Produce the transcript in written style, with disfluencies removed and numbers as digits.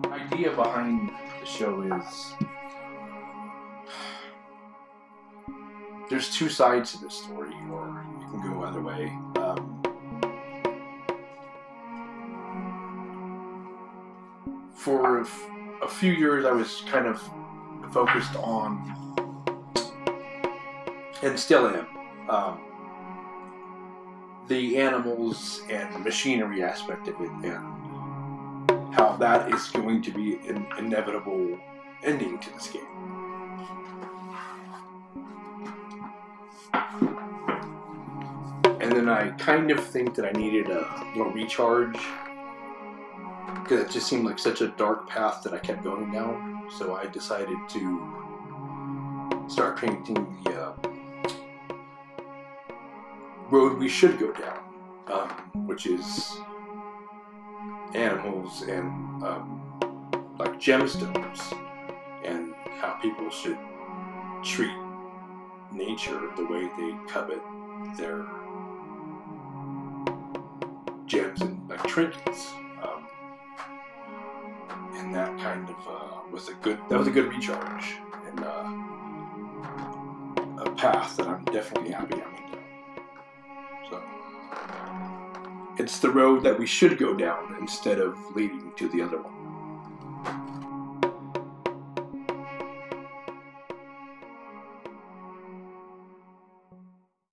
The idea behind the show is there's two sides to this story, or you can go either way. For a few years, I was kind of focused on, and still am, the animals and the machinery aspect of it, and how that is going to be an inevitable ending to this game. And then I kind of think that I needed a little recharge, because it just seemed like such a dark path that I kept going down. So I decided to start painting the road we should go down, which is animals and like gemstones, and how people should treat nature the way they covet their gems and like trinkets. And that kind of was a good recharge, and a path that I'm definitely happy I went down. So it's the road that we should go down instead of leading to the other one.